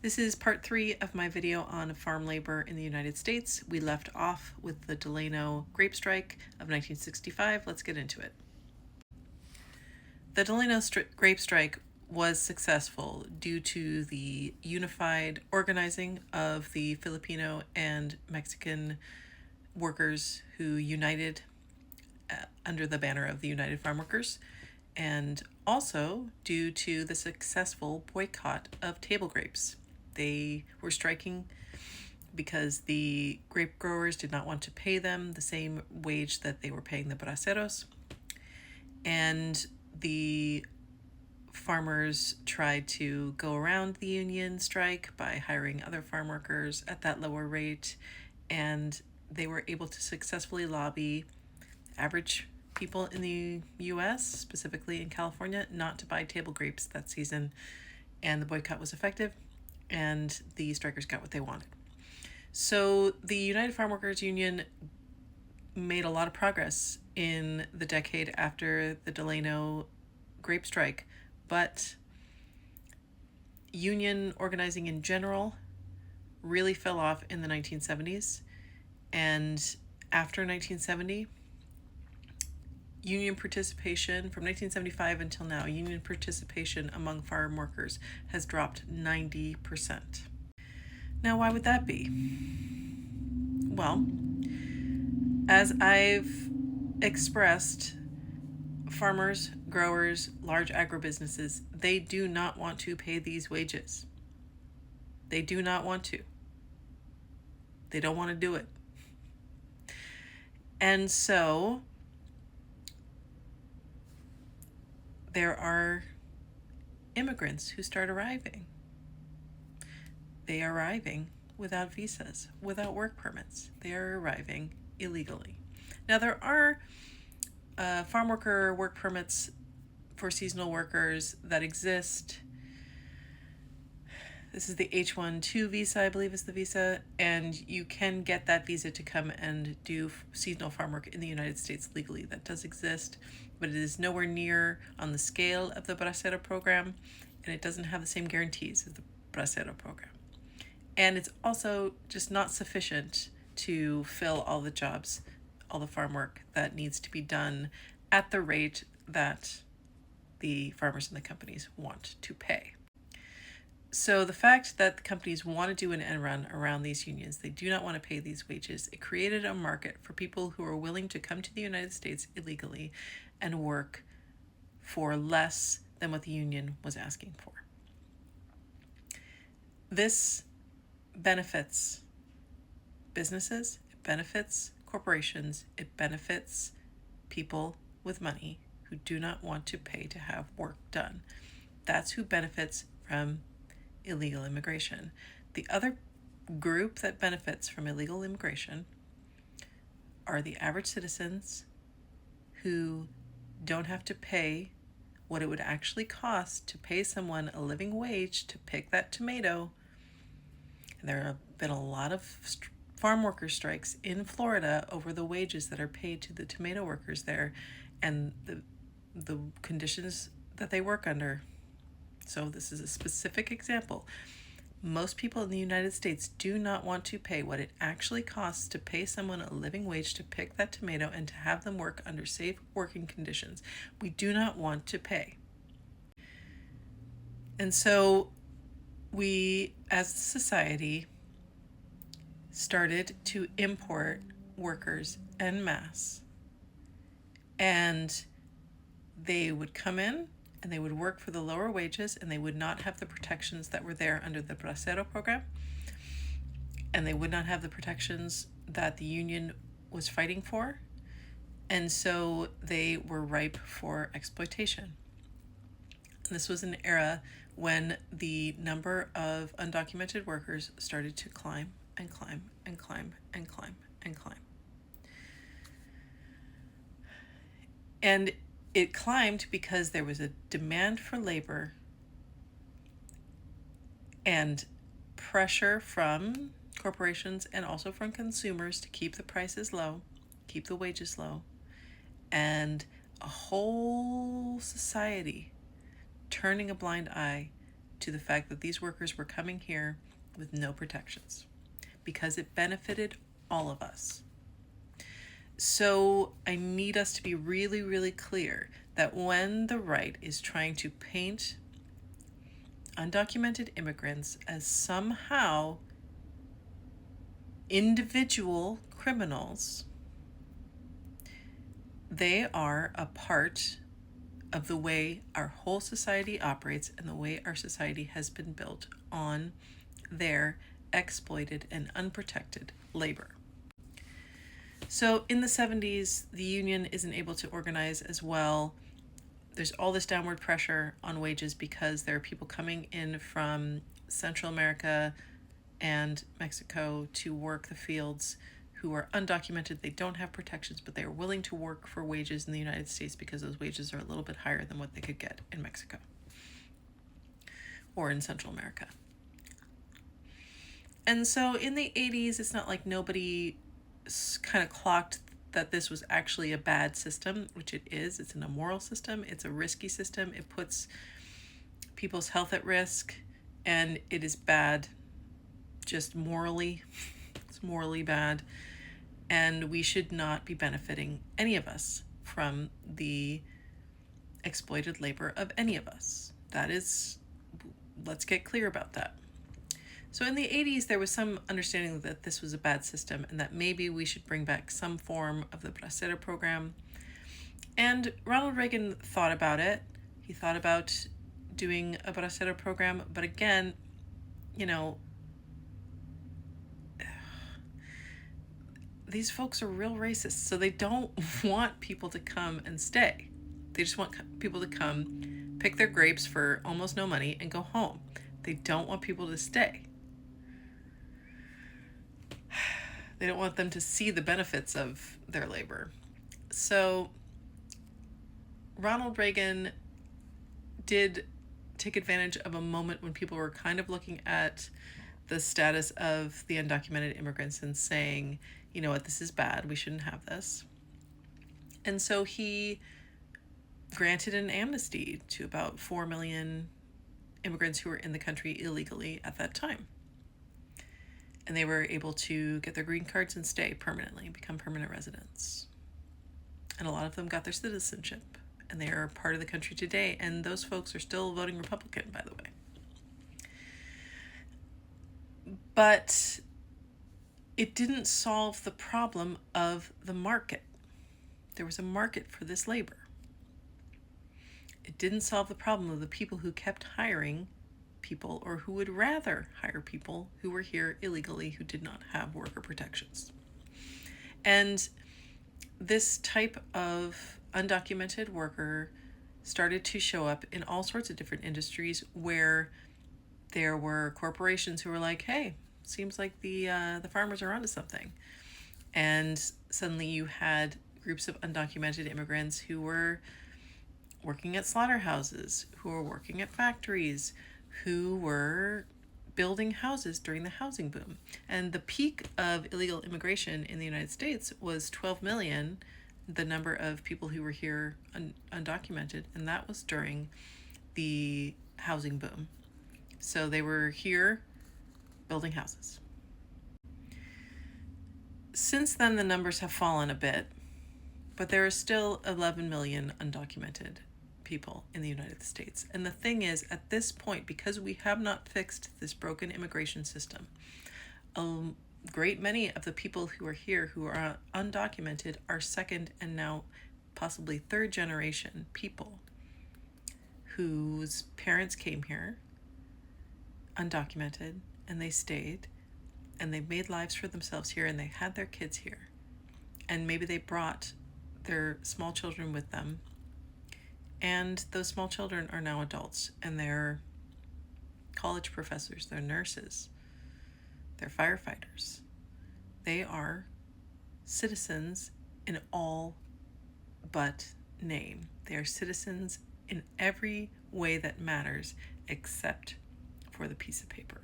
This is part 3 of my video on farm labor in the United States. We left off with the Delano grape strike of 1965. Let's get into it. The Delano grape strike was successful due to the unified organizing of the Filipino and Mexican workers who united under the banner of the United Farm Workers, and also due to the successful boycott of table grapes. They were striking because the grape growers did not want to pay them the same wage that they were paying the braceros, and the farmers tried to go around the union strike by hiring other farm workers at that lower rate, and they were able to successfully lobby average people in the US, specifically in California, not to buy table grapes that season, and the boycott was effective, and the strikers got what they wanted. So the United Farm Workers Union made a lot of progress in the decade after the Delano grape strike, but union organizing in general really fell off in the 1970s, and after 1970, union participation from 1975 until now, union participation among farm workers has dropped 90%. Now, why would that be? Well, as I've expressed, farmers, growers, large agribusinesses, they do not want to pay these wages. They do not want to. They don't want to do it. And so there are immigrants who start arriving. They are arriving without visas, without work permits. They are arriving illegally. Now, there are farm worker work permits for seasonal workers that exist. This is the H-1-2 visa, I believe is the visa, and you can get that visa to come and do seasonal farm work in the United States legally. That does exist, but it is nowhere near on the scale of the Bracero program, and it doesn't have the same guarantees as the Bracero program. And it's also just not sufficient to fill all the jobs, all the farm work that needs to be done at the rate that the farmers and the companies want to pay. So the fact that the companies want to do an end run around these unions, they do not want to pay these wages, it created a market for people who are willing to come to the United States illegally and work for less than what the union was asking for. This benefits businesses, it benefits corporations, it benefits people with money who do not want to pay to have work done. That's who benefits from illegal immigration. The other group that benefits from illegal immigration are the average citizens who don't have to pay what it would actually cost to pay someone a living wage to pick that tomato. And there have been a lot of farm worker strikes in Florida over the wages that are paid to the tomato workers there and the conditions that they work under. So this is a specific example. Most people in the United States do not want to pay what it actually costs to pay someone a living wage to pick that tomato and to have them work under safe working conditions. We do not want to pay. And so we, as a society, started to import workers en masse. And they would come in and they would work for the lower wages, and they would not have the protections that were there under the Bracero program, and they would not have the protections that the union was fighting for, and so they were ripe for exploitation. And this was an era when the number of undocumented workers started to climb and climb and climb and climb and climb. And it climbed because there was a demand for labor and pressure from corporations and also from consumers to keep the prices low, keep the wages low, and a whole society turning a blind eye to the fact that these workers were coming here with no protections because it benefited all of us. So I need us to be really, really clear that when the right is trying to paint undocumented immigrants as somehow individual criminals, they are a part of the way our whole society operates and the way our society has been built on their exploited and unprotected labor. So in the 70s, the union isn't able to organize as well. There's all this downward pressure on wages because there are people coming in from Central America and Mexico to work the fields who are undocumented. They don't have protections, but they are willing to work for wages in the United States because those wages are a little bit higher than what they could get in Mexico or in Central America. And so in the 80s, it's not like nobody kind of clocked that this was actually a bad system, which it is. It's an immoral system. It's a risky system. It puts people's health at risk, and it is bad just morally. It's morally bad, and we should not be benefiting, any of us, from the exploited labor of any of us. That is, let's get clear about that. So in the 80s, there was some understanding that this was a bad system and that maybe we should bring back some form of the Bracero program. And Ronald Reagan thought about it. He thought about doing a Bracero program, but again, these folks are real racists, so they don't want people to come and stay. They just want people to come, pick their grapes for almost no money, and go home. They don't want people to stay. They don't want them to see the benefits of their labor. So Ronald Reagan did take advantage of a moment when people were kind of looking at the status of the undocumented immigrants and saying, you know what, this is bad, we shouldn't have this. And so he granted an amnesty to about 4 million immigrants who were in the country illegally at that time. And they were able to get their green cards and stay permanently, become permanent residents. And a lot of them got their citizenship, and they are part of the country today, and those folks are still voting Republican, by the way. But it didn't solve the problem of the market. There was a market for this labor. It didn't solve the problem of the people who kept hiring people, or who would rather hire people who were here illegally, who did not have worker protections. And this type of undocumented worker started to show up in all sorts of different industries where there were corporations who were like, hey, seems like the farmers are onto something. And suddenly you had groups of undocumented immigrants who were working at slaughterhouses, who were working at factories, who were building houses during the housing boom. And the peak of illegal immigration in the United States was 12 million, the number of people who were here undocumented, and that was during the housing boom. So they were here building houses. Since then, the numbers have fallen a bit, but there are still 11 million undocumented people in the United States. And the thing is, at this point, because we have not fixed this broken immigration system, a great many of the people who are here who are undocumented are second and now possibly third generation people whose parents came here undocumented and they stayed and they made lives for themselves here and they had their kids here. And maybe they brought their small children with them. And those small children are now adults, and they're college professors, they're nurses, they're firefighters. They are citizens in all but name. They are citizens in every way that matters except for the piece of paper.